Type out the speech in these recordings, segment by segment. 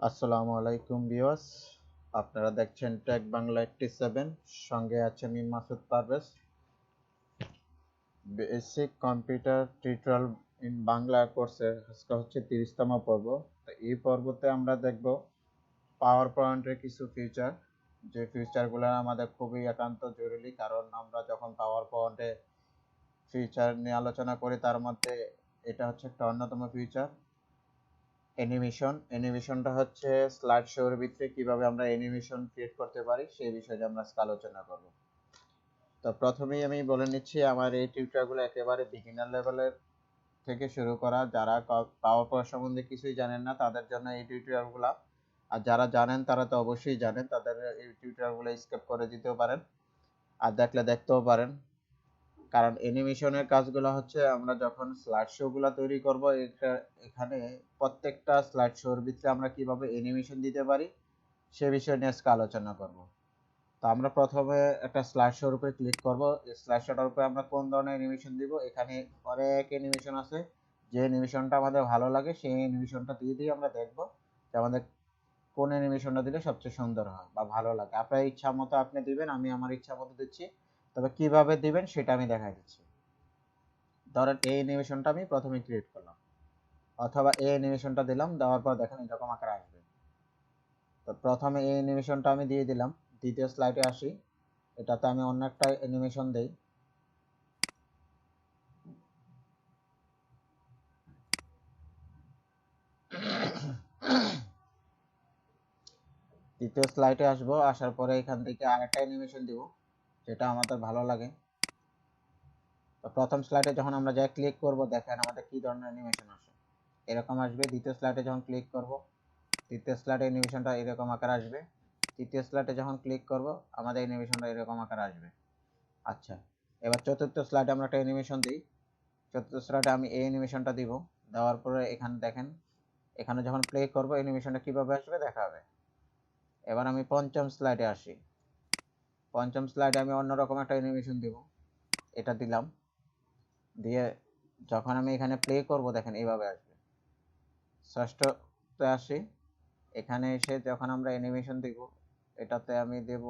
আসসালামু আলাইকুম ভিউয়ার্স, আপনারা দেখছেন টেক বাংলা 87। সঙ্গে আছে আমি Masud Parvez. Basic computer tutorial in Bangla কোর্সের আজকে হচ্ছে 30তম পর্ব। তো এই পর্বতে আমরা দেখব পাওয়ার পয়েন্টের কিছু ফিচার, যে ফিচারগুলো আমাদের খুবই একান্ত জরুরি, কারণ আমরা যখন পাওয়ার পয়েন্টে ফিচার নিয়ে আলোচনা করি তার মধ্যে এটা হচ্ছে একটা অন্যতম ফিচার। অ্যানিমেশনটা হচ্ছে স্লাইড শোর ভিতরে কিভাবে আমরা অ্যানিমেশন ক্রিয়েট করতে পারি সেই বিষয়ে আমরা আজকে আলোচনা করব। তো প্রথমেই আমি বলে নিচ্ছি, আমার এই টিউটোরিয়ালগুলো একেবারে বিগিনার লেভেলের থেকে শুরু করা। যারা পাওয়ার পয়েন্ট সম্বন্ধে কিছুই জানেন না তাদের জন্য এই টিউটোরিয়ালগুলো, আর যারা জানেন তারা তো অবশ্যই জানেন, তাদের এই টিউটোরিয়ালগুলো স্কিপ করে দিতেও পারেন, আর দেখলে দেখতেও পারেন। কারণ অ্যানিমেশনের কাজগুলো হচ্ছে আমরা যখন স্লাইড শো গুলা তৈরি করব, এখানে প্রত্যেকটা স্লাইড শোর ভিতরে আমরা কিভাবে অ্যানিমেশন দিতে পারি সে বিষয় নিয়ে আজকে আলোচনা করব। তো আমরা প্রথমে একটা স্লাইড শোর উপরে ক্লিক করব। স্লাইড শোটার উপরে আমরা কোন ধরনের অ্যানিমেশন দিব, এখানে অনেক অ্যানিমেশন আছে। যে অ্যানিমেশনটা আমাদের ভালো লাগে সেই অ্যানিমেশনটা দিয়ে আমরা দেখব যে আমাদের কোন অ্যানিমেশনটা দিলে সবচেয়ে সুন্দর হয় বা ভালো লাগে। আপনার ইচ্ছা মতো আপনি দিবেন, আমি আমার ইচ্ছা মতো দিচ্ছি, তবে কিভাবে দিবেন সেটা আমি দেখাই দিচ্ছি। ধরেন এই অ্যানিমেশনটা আমি প্রথমে ক্রিয়েট করলাম, অথবা এই অ্যানিমেশনটা দিলাম, দেওয়ার পর দেখেন এরকম আকার আসবে। তো প্রথমে এই অ্যানিমেশনটা আমি দিয়ে দিলাম। দ্বিতীয় স্লাইডে আসি, এটাতে আমি অন্য একটা অ্যানিমেশন দেই। দ্বিতীয় স্লাইডে আসবো, আসার পরে এখান থেকে আরেকটা অ্যানিমেশন দিব যেটা আমাদের ভালো লাগে। তো প্রথম স্লাইডে যখন আমরা যাই ক্লিক করব, দেখেন আমাদের কি ধরনের অ্যানিমেশন আসে, এরকম আসবে। দ্বিতীয় স্লাইডে যখন ক্লিক করব, তৃতীয় স্লাইডে অ্যানিমেশনটা এরকম আকার আসবে। তৃতীয় স্লাইডে যখন ক্লিক করব, আমাদের অ্যানিমেশনটা এরকম আকার আসবে। আচ্ছা, এবার চতুর্থ স্লাইডে আমরা একটা অ্যানিমেশন দিই। চতুর্থ স্লাইডে আমি এই অ্যানিমেশনটা দিব। দেওয়ার পরে এখানে দেখেন, এখানে যখন প্লে করব অ্যানিমেশনটা কিভাবে আসবে দেখাবে। এবার আমি পঞ্চম স্লাইডে আসি। পঞ্চম স্লাইডে আমি অন্যরকম একটা অ্যানিমেশন দিব, এটা দিলাম। দিয়ে যখন আমি এখানে প্লে করব দেখেন এইভাবে আসবে। ষষ্ঠতে আসি, এখানে এসে যখন আমরা অ্যানিমেশন দিব, এটাতে আমি দেব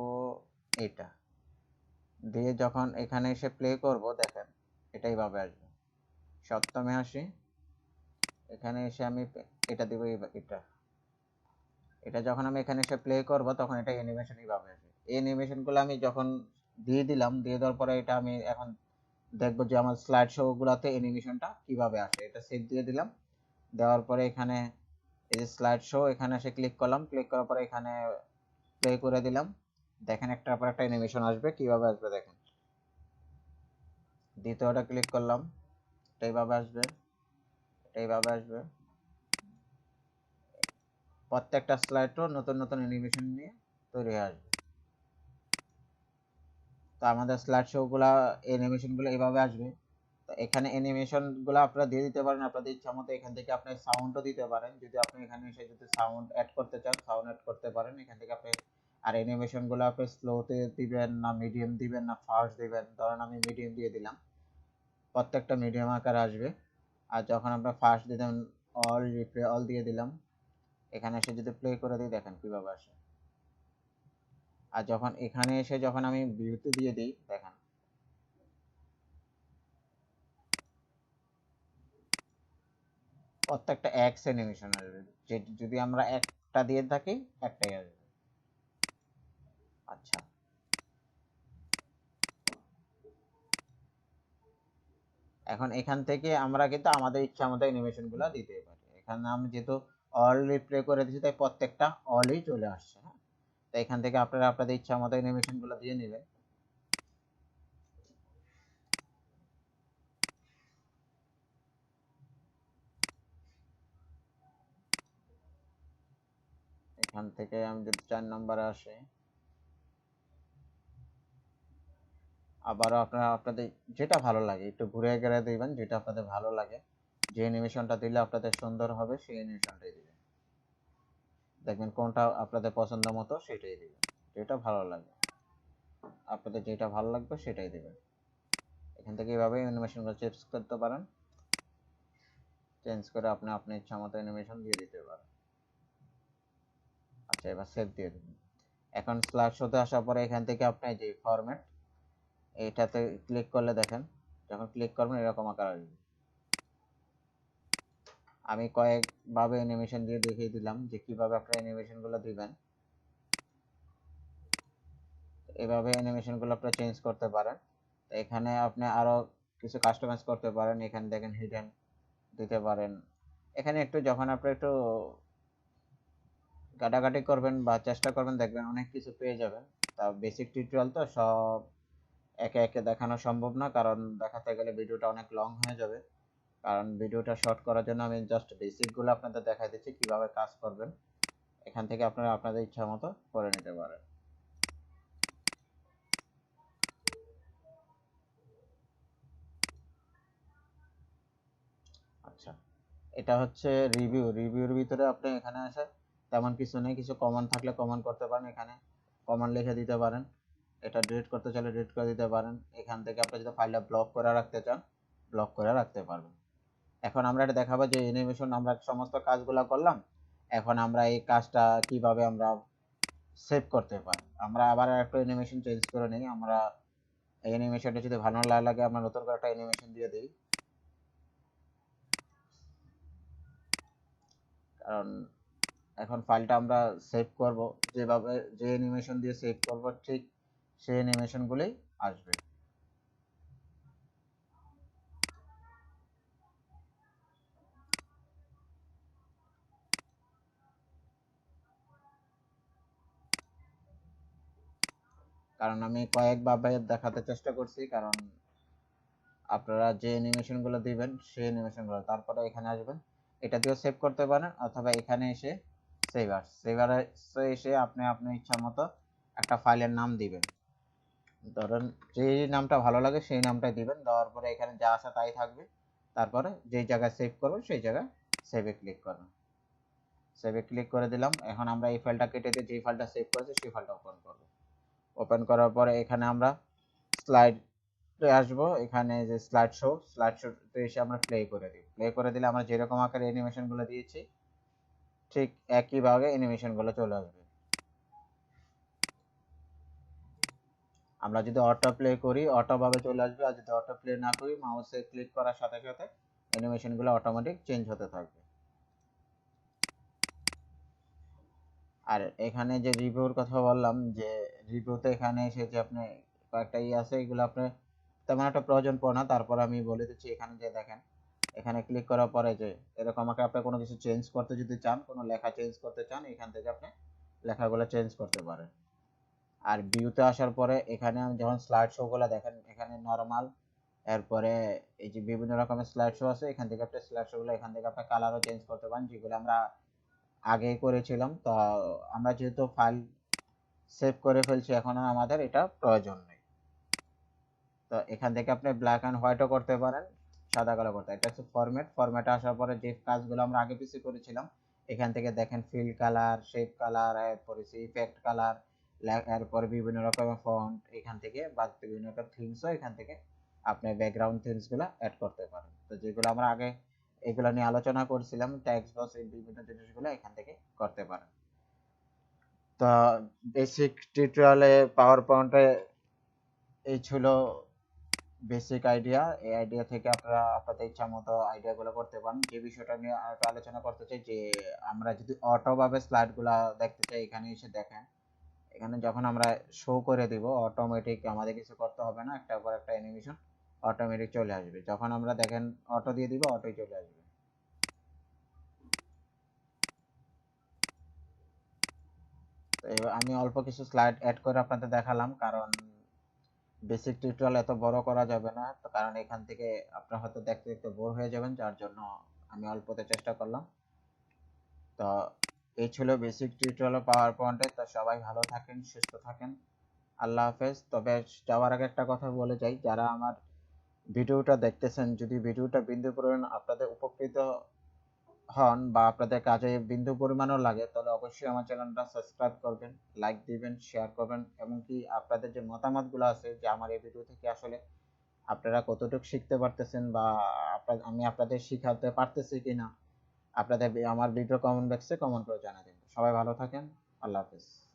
এটা দিয়ে, যখন এখানে এসে প্লে করব দেখেন এটা এইভাবে আসবে। সপ্তমে আসি, এখানে এসে আমি এটা দিব, এটা এটা যখন আমি এখানে এসে প্লে করব তখন এটা অ্যানিমেশন এইভাবে আসবে। এই অ্যানিমেশনগুলো আমি যখন দিয়ে দিলাম, দিয়ে দেওয়ার পরে এটা আমি এখন দেখবো যে আমার স্লাইড শো গুলাতে অ্যানিমেশনটা কিভাবে আসে। এটা সেভ দিয়ে দিলাম। দেওয়ার পরে এখানে এই যে স্লাইড শো, এখানে এসে ক্লিক করলাম। ক্লিক করার পরে এখানে প্লে করে দিলাম। দেখেন একটার পর একটা অ্যানিমেশন আসবে, কিভাবে আসবে দেখেন। দ্বিতীয়টা ক্লিক করলাম, এটা এইভাবে আসবে, এটা এইভাবে আসবে। প্রত্যেকটা স্লাইডও নতুন নতুন অ্যানিমেশন নিয়ে তৈরি হয়ে আসবে। তো আমাদের স্লাইড শো গুলা অ্যানিমেশন গুলো এইভাবে আসবে। তো এখানে অ্যানিমেশন গুলো আপনারা দিয়ে দিতে পারেন আপনাদের ইচ্ছা মতো। এখান থেকে আপনি সাউন্ডও দিতে পারেন, যদি আপনি এখানে এসে যদি সাউন্ড অ্যাড করতে চান সাউন্ড অ্যাড করতে পারেন এখান থেকে আপনি। আর অ্যানিমেশন গুলো আপনি স্লোতে দিবেন না মিডিয়াম দিবেন না ফাস্ট দিবেন, ধরেন আমি মিডিয়াম দিয়ে দিলাম, প্রত্যেকটা মিডিয়াম আকার আসবে। আর যখন আমরা ফাস্ট দিলাম, অল রিপ্লে অল দিয়ে দিলাম, এখানে এসে যদি প্লে করে দিই দেখেন কিভাবে আসে। আর যখন এখানে এসে যখন আমি ভিউতে দিয়ে দিই দেখেন প্রত্যেকটা এক্স অ্যানিমেশন আসবে। যে যদি আমরা একটা দিয়ে থাকি একটাই আসবে। আচ্ছা, এখন এখান থেকে আমরা কিন্তু আমাদের ইচ্ছা মতো অ্যানিমেশন গুলো দিতে পারি। এখানে আমি যেহেতু অল রিপ্লে করে দিচ্ছি তাই প্রত্যেকটা অলই চলে আসছে। হ্যাঁ, তো এখান থেকে আপনারা আপনাদের ইচ্ছা মতো অ্যানিমেশন গুলো দিয়ে নেবেন। এখান থেকে আমি যদি 4 নম্বরে আসি, আবারও আপনারা আপনাদের যেটা ভালো লাগে একটু ঘুরে গেড়ে দিবেন, যেটা আপনাদের ভালো লাগে। যে অ্যানিমেশনটা দিলে আপনাদের সুন্দর হবে সেই অ্যানিমেশনটাই দিবেন। দেখবেন কোনটা আপনাদের পছন্দ মতো সেটাই দিবেন, যেটা ভালো লাগে। আপনাদের যেটা ভালো লাগবে সেটাই দিবেন। এখান থেকে এভাবে অ্যানিমেশনগুলো চেঞ্জ করতে পারেন, চেঞ্জ করে আপনি আপনার ইচ্ছা মতো অ্যানিমেশন দিয়ে দিতে পারেন। এবার সেভ দিয়ে দেবেন। এখন স্লাইড শোতে আসার পরে এখান থেকে আপনি যে ফরম্যাট এইটাতে ক্লিক করলে দেখেন, যখন ক্লিক করবেন এরকম আকার আসবে। আমি কয়েকভাবে অ্যানিমেশন দিয়ে দেখিয়ে দিলাম যে কিভাবে আপনারা অ্যানিমেশনগুলো দিবেন। এভাবে অ্যানিমেশনগুলো আপনারা চেঞ্জ করতে পারেন। এখানে আপনি আরো কিছু কাস্টমাইজ করতে পারেন। এখানে দেখেন হিডেন দিতে পারেন। এখানে একটু যখন আপনি একটু ঘাটাঘাটি করবেন বা চেষ্টা করবেন, দেখবেন অনেক কিছু পেয়ে যাবেন। তা বেসিক টিউটোরিয়াল তো সব একে একে দেখানো সম্ভব না, কারণ দেখাতে গেলে ভিডিওটা অনেক লং হয়ে যাবে। কারণ ভিডিওটা শর্ট করার জন্য আমি জাস্ট বেসিকগুলো আপনাদের দেখাই দিচ্ছি কিভাবে কাজ করবেন। এখান থেকে আপনারা আপনাদের ইচ্ছা মতো করে নিতে পারেন। আচ্ছা, এটা হচ্ছে রিভিউর ভিতরে আপনি এখানে আসে তেমন কিছু নেই, কিছু কমন থাকলে কমন করতে পারেন, এখানে কমন লিখে দিতে পারেন। এটা ডিলিট করতে চাইলে ডিলিট করে দিতে পারেন। এখান থেকে আপনি যদি ফাইলটা ব্লক করে রাখতে চান ব্লক করে রাখতে পারবেন। এখন আমরা এটা দেখাবো যে অ্যানিমেশন আমরা সমস্ত কাজগুলো করলাম, এখন আমরা এই কাজটা কিভাবে আমরা সেভ করতে পারি। আমরা আবার একটা অ্যানিমেশন চেঞ্জ করে নিই। আমরা এই অ্যানিমেশনটা যদি ভালো না লাগে আমরা নতুন করে একটা অ্যানিমেশন দিয়ে দিই, কারণ এখন ফাইলটা আমরা সেভ করব যেভাবে যে অ্যানিমেশন দিয়ে সেভ করব ঠিক সেই অ্যানিমেশনগুলোই আসবে। কারণ আমি কয়েকভাবে দেখাতে চেষ্টা করছি, কারণ আপনারা যে অ্যানিমেশনগুলো দিবেন সেই অ্যানিমেশনগুলো তারপরে এখানে আসবেন, এটা দিয়েও সেভ করতে পারেন, অথবা এখানে এসে সেভারে এসে আপনি আপনার ইচ্ছা মতো একটা ফাইলের নাম দিবেন। ধরেন যেই নামটা ভালো লাগে সেই নামটাই দিবেন, দেওয়ার পরে এখানে যা আসা তাই থাকবে। তারপরে যেই জায়গায় সেভ করবেন সেই জায়গায় সেভে ক্লিক করবেন। সেভে ক্লিক করে দিলাম। এখন আমরা এই ফাইলটা কেটে দিয়ে যেই ফাইলটা সেভ করেছি সেই ফাইলটা ওপেন করব। ওপেন করার পরে এখানে আমরা স্লাইডে আসবো। এখানে যে স্লাইড শোতে এসে আমরা প্লে করে দিই। প্লে করে দিলে আমরা যেরকম আকারে অ্যানিমেশনগুলো দিয়েছি ঠিক একইভাবে অ্যানিমেশনগুলো চলে আসবে। আমরা যদি অটো প্লে করি অটো ভাবে চলে আসবে, আর যদি অটো প্লে না করি মাউসে ক্লিক করার সাথে সাথে অ্যানিমেশনগুলো অটোমেটিক চেঞ্জ হতে থাকবে। আর এখানে যে রিভিউর কথা বললাম, যে রিভিউতে এখানে এসে যে আপনি কয়েকটা আছে, এগুলো আপনার তেমন একটা প্রয়োজন পড়ে না। তারপর আমি বলে দিচ্ছি, এখানে যে দেখেন এখানে ক্লিক করার পরে যে এরকম আকারে আপনি কোনো কিছু চেঞ্জ করতে যদি চান, কোনো লেখা চেঞ্জ করতে চান, এখান থেকে আপনি লেখাগুলো চেঞ্জ করতে পারেন। আর ভিউতে আসার পরে এখানে যখন স্লাইড শো গুলো দেখেন, এখানে নরমাল, এরপরে এই যে বিভিন্ন রকমের স্লাইড শো আছে, এখান থেকে আপনি স্লাইড শো গুলো এখান থেকে আপনি কালারও চেঞ্জ করতে পারেন, যেগুলো আমরা আগে করেছিলাম। তো আমরা যেহেতু ফাইল সেভ করে ফেলছি এখন আর আমাদের এটা প্রয়োজন নেই। তো এখান থেকে আপনি ব্ল্যাক অ্যান্ড হোয়াইটও করতে পারেন, সাদা কালো করতে। এটা হচ্ছে ফরম্যাটে আসার পরে যে কাজগুলো আমরা আগে পিছিয়ে করেছিলাম এখান থেকে দেখেন ফিল কালার, শেপ কালার, এরপরে ইফেক্ট কালার, এরপরে বিভিন্ন রকমের ফন্ট, এখান থেকে বা বিভিন্ন রকম থিমসও এখান থেকে আপনি ব্যাকগ্রাউন্ড থিমস গুলো অ্যাড করতে পারেন। তো যেগুলো আমরা আগে এগুলো নিয়ে আলোচনা করছিলাম, ট্যাক্স বক্স, এই বিভিন্ন জিনিসগুলো এখান থেকে করতে পারেন। তো বেসিক টিউটোরিয়ালে পাওয়ার পয়েন্টে এই ছিল বেসিক আইডিয়া। এই আইডিয়া থেকে আপনারা আপনাদের ইচ্ছা মতো আইডিয়াগুলো করতে পারেন। যে বিষয়টা নিয়ে আরেকটু আলোচনা করতে চাই, যে আমরা যদি অটো ভাবে স্লাইডগুলো দেখতে চাই, এখানে এসে দেখেন, এখানে যখন আমরা শো করে দিব অটোমেটিক আমাদের কিছু করতে হবে না, একটা পর একটা অ্যানিমেশন অটোমেটিক চলে আসবে। যখন আমরা দেখেন অটো দিয়ে দিব অটোই চলে আসবে। তো এবার আমি অল্প কিছু স্লাইড অ্যাড করে আপনাদের দেখালাম, কারণ বেসিক টিউটোরিয়াল এত বড় করা যাবে না, তো কারণ এখান থেকে আপনারা হয়তো দেখতে দেখতে বোর হয়ে যাবেন, যার জন্য আমি অল্পতে চেষ্টা করলাম। তো এই ছিল বেসিক টিউটোরিয়াল পাওয়ার পয়েন্টে। তো সবাই ভালো থাকেন, সুস্থ থাকেন, আল্লাহ হাফেজ। তবে যাওয়ার আগে একটা কথা বলে যাই, যারা আমার ভিডিওটা দেখতেছেন, যদি ভিডিওটা বিন্দু পরিমাণ আপনাদের উপকৃত হন বা আপনাদের কাজে বিন্দু পরিমাণও লাগে, তাহলে অবশ্যই আমার চ্যানেলটা সাবস্ক্রাইব করবেন, লাইক দিবেন, শেয়ার করবেন, এমনকি আপনাদের যে মতামতগুলো আছে যে আমার এই ভিডিও থেকে আসলে আপনারা কতটুকু শিখতে পারতেছেন বা আমি আপনাদের শিখাতে পারতেছি কিনা, আপনাদের আমার ভিডিও কমেন্ট বক্সে কমেন্ট করে জানাবেন। সবাই ভালো থাকেন। আল্লাহ হাফেজ।